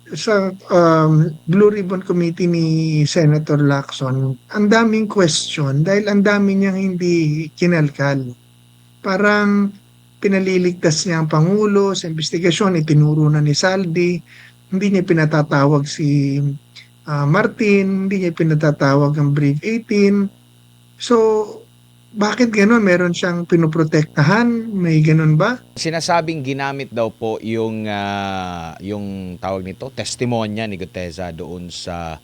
Blue Ribbon Committee ni Senator Lacson, ang daming question dahil ang dami niyang hindi kinalkal. Parang pinaliligtas niya ang Pangulo sa investigasyon, itinuro na ni Saldi, hindi niya pinatatawag si Martin, hindi niya pinatatawag ang Brave 18. So, bakit gano'n? Meron siyang pinoprotektahan? May gano'n ba? Sinasabing ginamit daw po yung tawag nito, testimonya ni Gutesa doon sa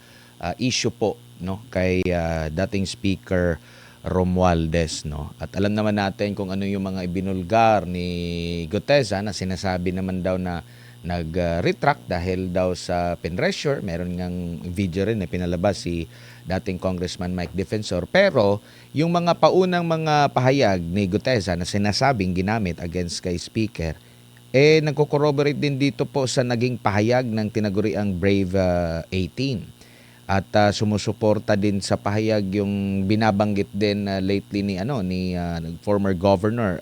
issue po, no, kay dating Speaker Romualdez, no. At alam naman natin kung ano yung mga ibinulgar ni Gutesa na sinasabi naman daw na nag-retract dahil daw sa penressure. Meron ngang video rin na pinalabas si dating Congressman Mike Defensor. Pero yung mga paunang mga pahayag ni Gutesa na sinasabing ginamit against kay Speaker, nagko-corroborate din dito po sa naging pahayag ng tinaguriang Brave 18. At sumusuporta din sa pahayag yung binabanggit din lately ni former governor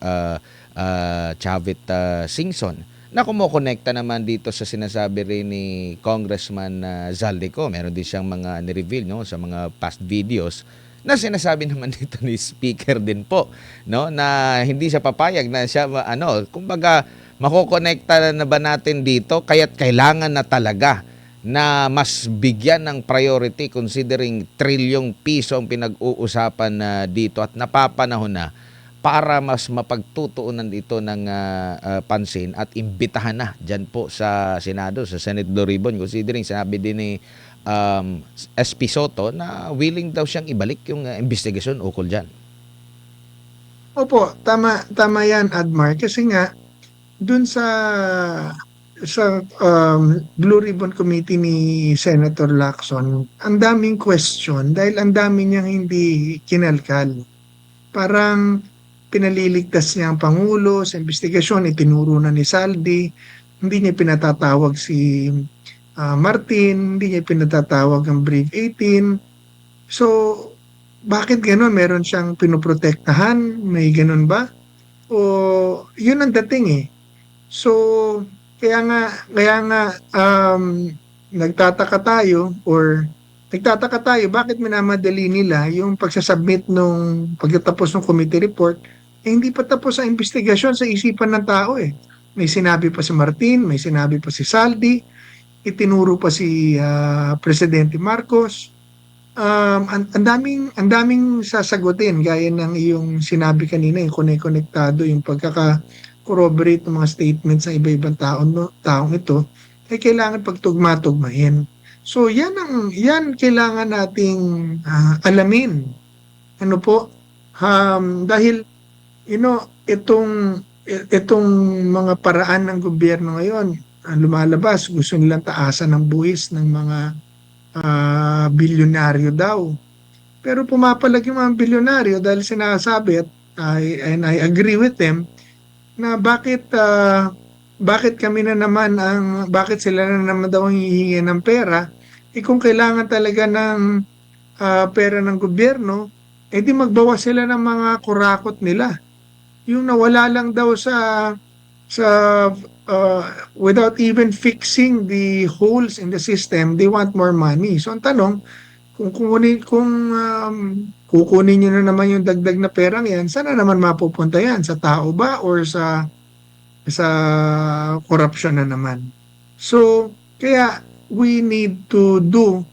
Chavit Singson, na kumukonekta naman dito sa sinasabi rin ni Congressman Zaldico. Meron din siyang mga ni-reveal, no, sa mga past videos na sinasabi naman dito ni Speaker din po, no, na hindi siya papayag na siya kumbaga makokonekta na ba natin dito, kaya't kailangan na talaga na mas bigyan ng priority considering trilyong piso ang pinag-uusapan dito at napapanahon na para mas mapagtutuunan ito ng pansin at imbitahan na dyan po sa Senado, sa Senate Blue Ribbon, considering sinabi din ni SP Soto na willing daw siyang ibalik yung investigasyon ukol dyan. Opo, tama yan, Admar. Kasi nga, dun sa Blue Ribbon Committee ni Senator Lacson, ang daming question dahil ang dami niyang hindi kinalkal. Parang pinaliligtas niya ang Pangulo sa investigasyon, itinuro na ni Saldi, hindi niya pinatatawag si Martin, hindi niya pinatatawag ang Brave 18. So, bakit gano'n? Meron siyang pinoprotektahan? May gano'n ba? O yun ang dating eh. So, kaya nga nagtataka tayo bakit minamadali nila yung pagsasubmit nung pagtatapos ng committee report, hindi pa tapos ang investigasyon sa isipan ng tao eh. May sinabi pa si Martin, may sinabi pa si Saldi, itinuro pa si Presidente Marcos. Ang daming sasagutin gaya ng iyong sinabi kanina, yung konektado, yung pagkaka-corroborate ng mga statements ng iba-ibang taong ito, ay kailangan pagtugma-tugmain. So yan kailangan nating alamin. Ano po? Dahil itong mga paraan ng gobyerno ngayon, lumalabas, gusto nilang taasan ng buwis ng mga bilyonaryo daw. Pero pumapalag yung mga bilyonaryo dahil sinasabi and I agree with them na bakit bakit sila na naman daw ang hihingi ng pera, kung kailangan talaga ng pera ng gobyerno, di magbawas sila ng mga kurakot nila. Yung nawala lang daw sa without even fixing the holes in the system, they want more money. So ang tanong, kung kukunin niyo na naman yung dagdag na perang yan, saan na naman mapupunta yan? Sa tao ba or sa corruption na naman? So, kaya we need to do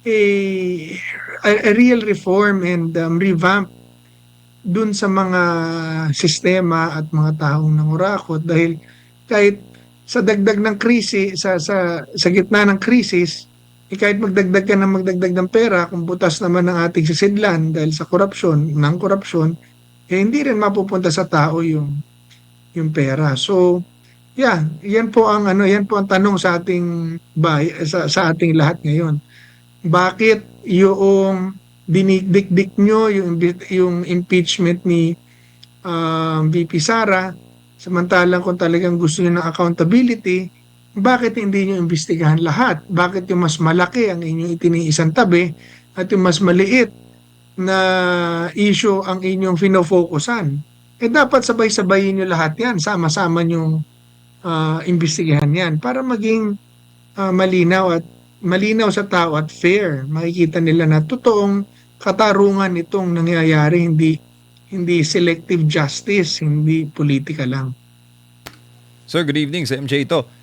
a, a real reform and revamp dun sa mga sistema at mga taong nangurakot, dahil kahit sa dagdag ng krisis, sa gitna ng krisis, kahit magdagdag ka ng magdagdag ng pera, kung butas naman ng ating sisidlan dahil sa korupsyon, hindi rin mapupunta sa tao yung pera. So, yan po ang tanong sa ating sa ating lahat ngayon. Bakit yung dinidikdik nyo yung impeachment ni VP Sara, samantalang kung talagang gusto niyo ng accountability, bakit hindi niyo imbestigahan lahat? Bakit yung mas malaki ang inyong itiniisang tabi at yung mas maliit na issue ang inyong fino-focusan? Dapat sabay-sabayin niyo lahat yan, sama-sama niyong imbestigahan yan para maging malinaw sa tao at fair. Makikita nila na totoong katarungan itong nangyayari, hindi selective justice, hindi politika lang. Sir, good evening sa MJ ito.